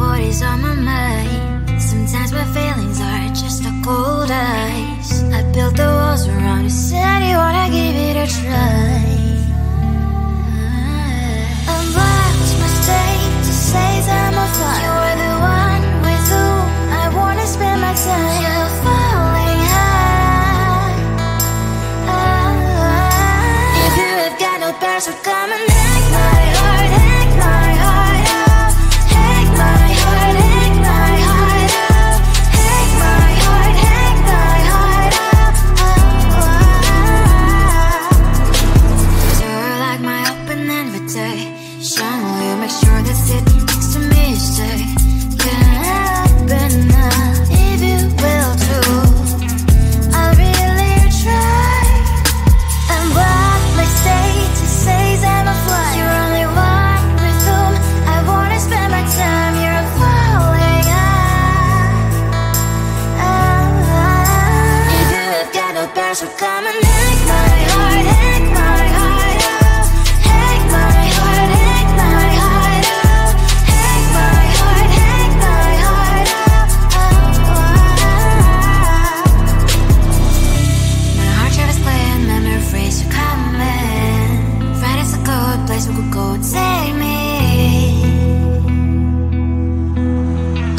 what is on my mind. Sometimes my feelings are just a cold ice. I built the walls around you, said you wanna give it a try. And watch my state to say I'm a fire. You're the one with whom I wanna spend my time. You're falling high. If you have got no bears, so come and hack my heart, hack my heart out. Hack my heart, hack my heart out. Hack my heart, hack my heart out. You're like my open invitation. Will you make sure that sitting next to me is safe? Can't open up if you will too. I'll really try. And what my state to say I'm a fly. You're only one with whom I wanna spend my time. You're falling high. If you have got no bears, so come and hack my heart, hack my heart out. Hack my heart, hack my heart out. Hack my heart, hack my heart out. My heart travels playing memories are coming. Friday's a good place we could go, take me.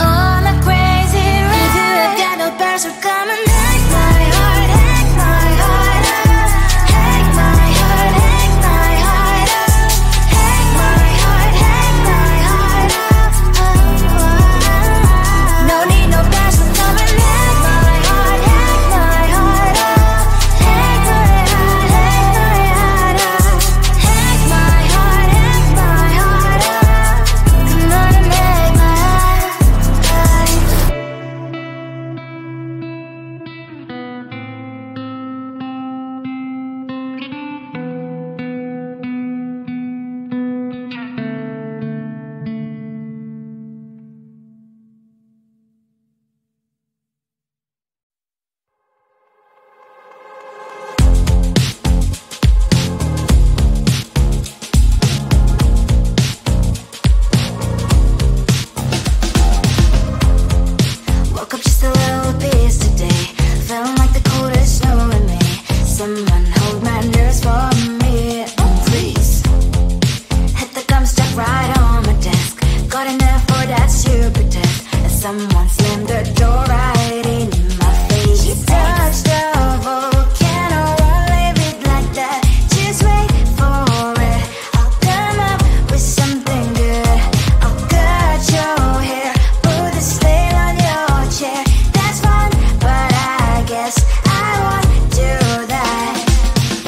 On a crazy ride. If you have got no bears, so come and hack my heart, hack my heart out. Hack my heart, hack my heart out. Hack my heart, hack my heart out. No need no bears, so come and hack my heart, hack my heart out. Hack my heart, hack my heart out. Hack my heart, hack my heart out. Come on and make my heart. Woke up just a little piece today. Feeling like the coldest snow in me. Someone hold my nerves for me, oh please. Hit the gum stuck right on my desk. Got enough for that stupid test. And someone slammed the door right in my face. You touched the volcano, won't leave it like that. Just wait for it. I'll come up with something good. I'll cut your hair, put the stain on your chair. That's fun, but I guess I won't do that.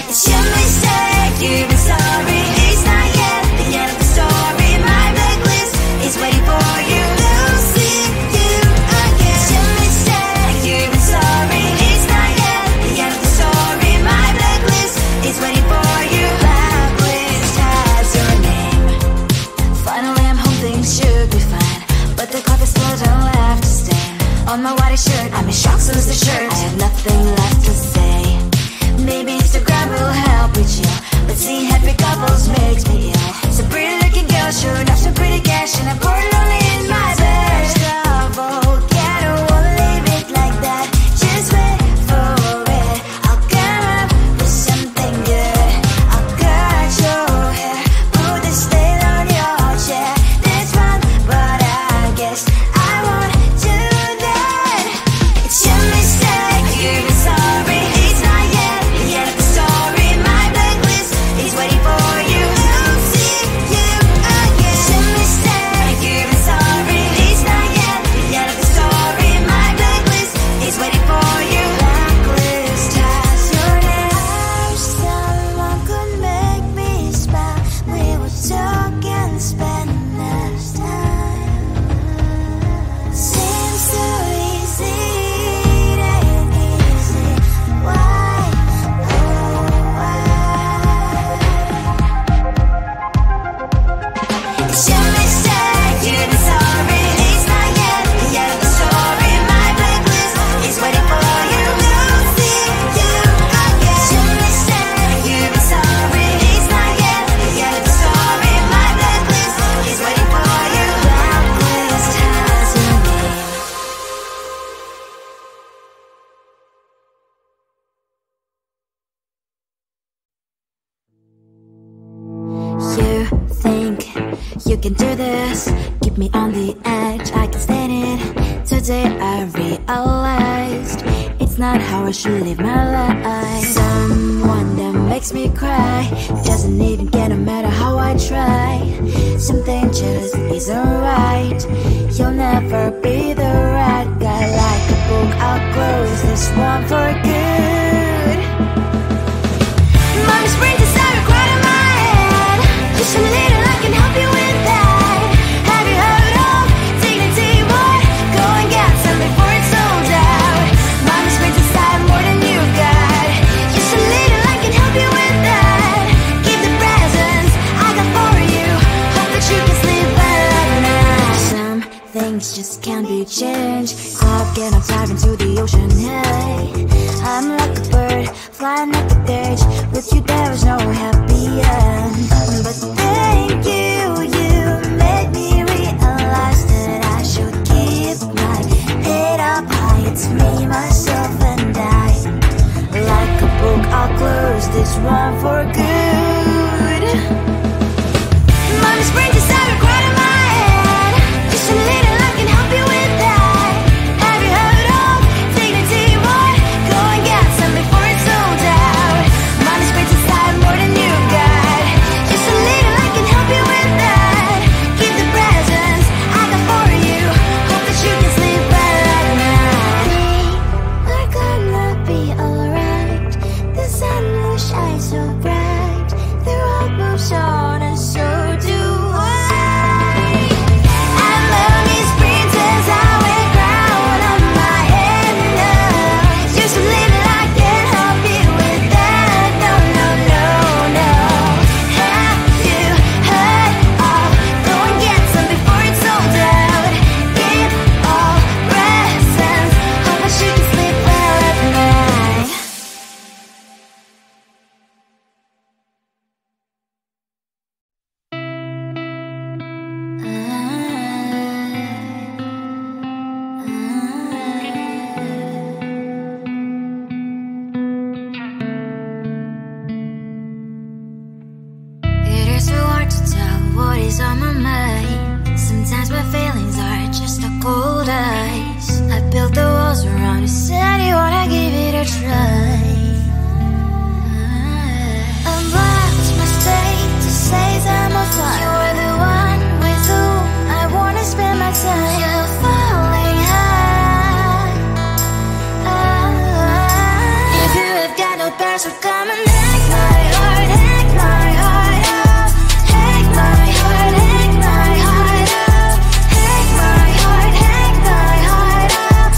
It's your mistake, you've been sorry. It's not yet the end of the story. My blacklist is waiting for you. I'll see you again. It's your mistake, you've been sorry. It's not yet the end of the story. My blacklist is waiting for you. Blacklist has your name. Finally I'm home, things should be fine. But the coffee still don't have to stain on my white shirt. I'm in shock, so is the shirt. I have nothing left to say. Maybe Instagram will help with you, but seeing happy couples makes me ill. Some pretty looking girl showing off some pretty cash, and I'm pouring only in my bed. Volcano, won't leave it like that. Just wait for it. I'll come up with something good. I'll cut your hair, put the stain on your chair. That's fun, but I guess I won't do that. It's your mistake, you've been sorry. It's not yet the end of the story. My blacklist is waiting for you. I'll see you again. It's your mistake, you've been keep me on the edge, I can stand it. Today I realized it's not how I should live my life. Someone that makes me cry doesn't even get no matter how I try. Something just isn't right. You'll never be the right guy. Like a book, I'll close this one for good. Mommy's brain decided right in my head. Just a little, I can help you with that. Have you heard of dignity, boy? Go and get some before it's sold out. Mommy's brain decided more than you got. Just a little, I can help you with that. Keep the presents I got for you. Hope that you can sleep well at night. Some things just can't be changed. I'll get on dive into the ocean, hey. I'm like a bird, flying at the cage. With you there is no happy end. But thank you, you made me realize that I should keep my head up high. It's me, myself and I. Like a book, I'll close this one for good. Mommy's brain decided right in my head. Just a little, I can help you with that. Have you heard of dignity, boy? Go and get some before it's sold out. Mommy's brain decided more than you got. Just a little, I can help you with that. Keep the presents I got for you. Hope that you can sleep well at night. We're gonna be alright. The sun will shine so bright. The road moves on and so do I. And mommy's princess, I wear crown on my head now. Just a little, I can help you with that. No, no, no, no. Have you heard of? Go and get some before it's sold out. Give all presents. Hope that you can sleep well at night. It is so hard to tell what is on my mind. Sometimes my feelings are just a cold ice. I built the walls around you, said you wanna give it a try. Unblocked my state to say that I'm a fly. You are the one with whom I wanna spend my time. You're falling high. If you have got no parents, so come and hack my heart, hack my heart up. Hack my heart, hack my heart up. Hack my heart, hack my heart up.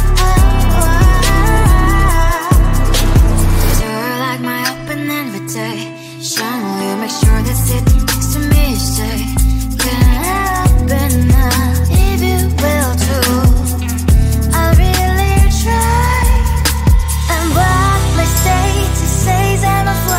You're like my open invitation. Will you make sure that sitting next to me is safe? Can I open up if you will too? I'll really try. And block my state to say that I'm a fly.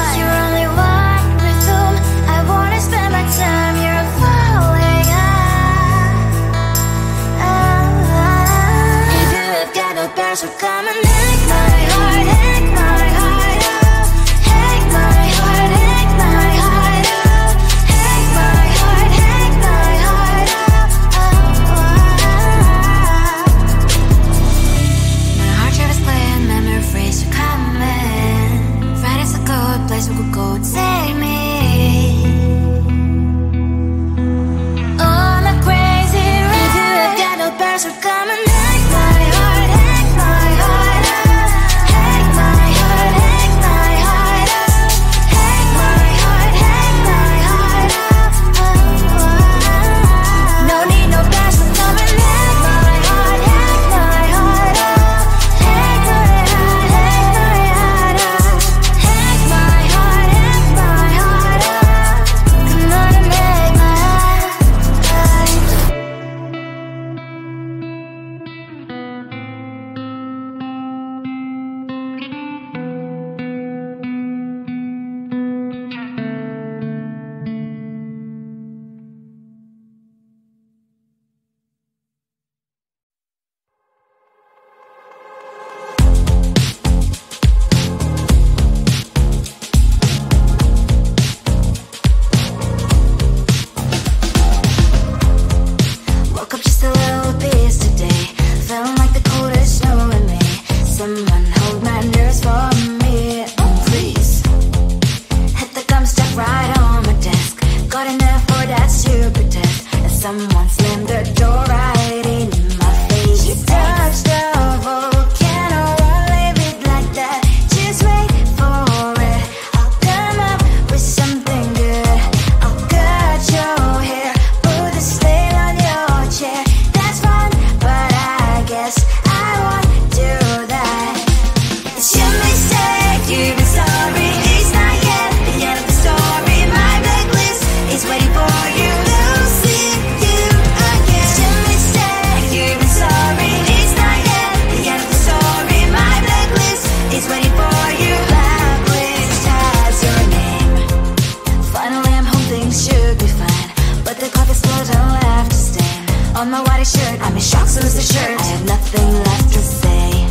on my white shirt. I'm in shock, so lose the shirt. I have nothing left to say.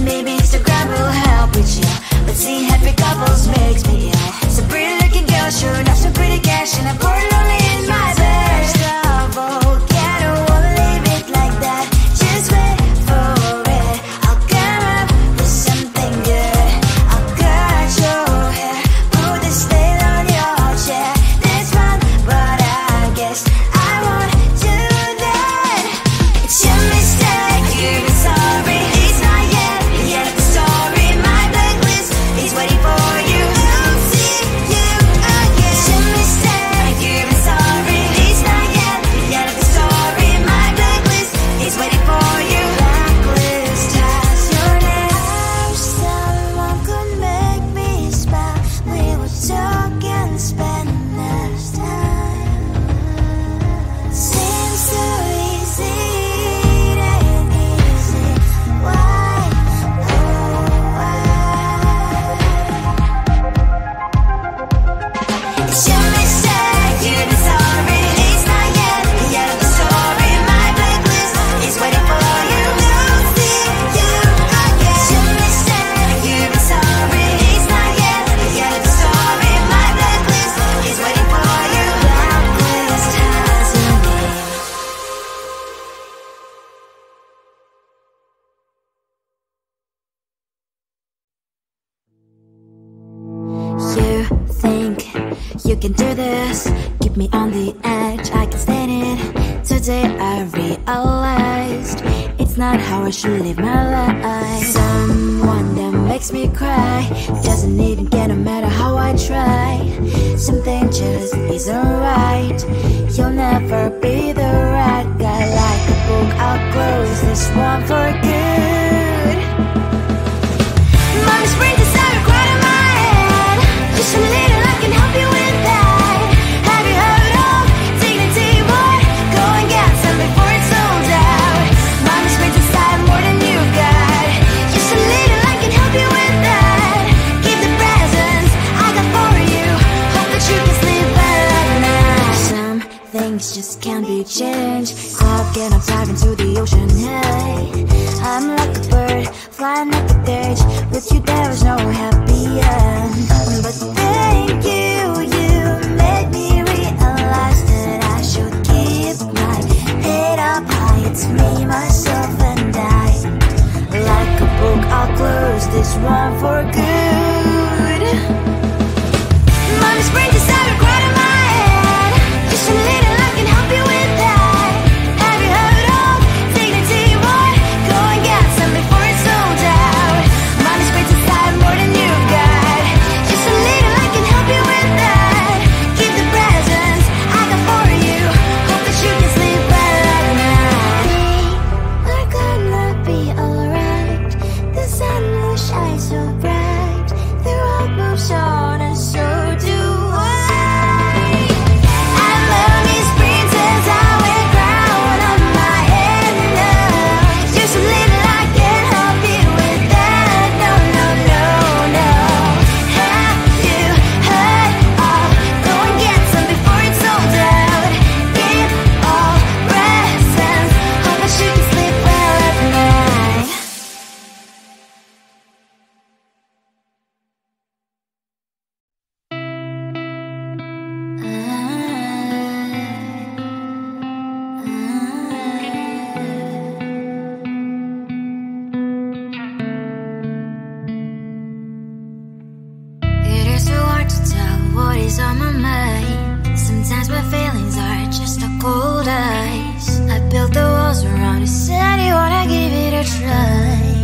Maybe Instagram will help with you, but seeing happy couples makes me ill. It's a pretty looking girl, sure enough, some pretty cash, and I'm pouring lonely in my bed. First of all, I don't wanna leave it like that. Just wait for it. I'll come up with something good. I'll cut your hair, put this veil on your chair. This one, but I guess I won't do that. It's your mistake, you're sorry. It's not yet the end of the story. My blacklist is waiting for you. I'll see you again. It's your mistake, you're sorry. It's not yet the end of the story. My blacklist is waiting for you. Blacklist has your name. I wish someone could make me smile. We would talk and spend less time. Seems so easy, it ain't easy. Why, oh why? It's your mistake, you're sorry. It's not yet the end of the story. My blacklist is waiting for you. I'll see you again. It's your mistake, you're sorry. It's not yet the end of the story. My blacklist is waiting for you. Blacklist has your name. You think you can do this, keep me on the edge, I can stand it. Today I realized it's not how I should live my life. Someone that makes me cry doesn't even get, no matter how I try. Something just isn't right. You'll never be the right guy. Like a book, I'll close this one for good. Mommy's brain decided right in my head. Just a little, I can help you with that. Have you heard of dignity, boy? Go and get some before it's sold out. Mommy's brain decided more than you got. Just a little, I can help you with that. Keep the presents I got for you. Hope that you can sleep well at night. Some things just can't be changed. Clock and I'm diving to the ocean. Hey, I'm like a bird flying up the stage. With you there was no happy end. But thank you, you made me realize that I should keep my head up high. It's me, myself and I. Like a book, I'll close this one for good. Mommy's brain decided right in my head. Just a little, I can help you with that. Have you heard of dignity, boy? Go and get some before it's sold out. Mommy's brain decided more than you got. Just a little, I can help you with that. Keep the presents I got for you. Hope that you can sleep well at night. We're gonna be alright. The sun will shine so bright. The road moves on and so do I. I love these princess, I wear crown on my head now. Just a little, I can help you with that. No, no, no, no. Have you heard of? Go and get some before it's sold out. Give all presents. Hope that you can sleep well at night. It is so hard to tell what is on my mind. Sometimes my feelings are just a cold ice. I built the walls around you, said you wanna give it a try.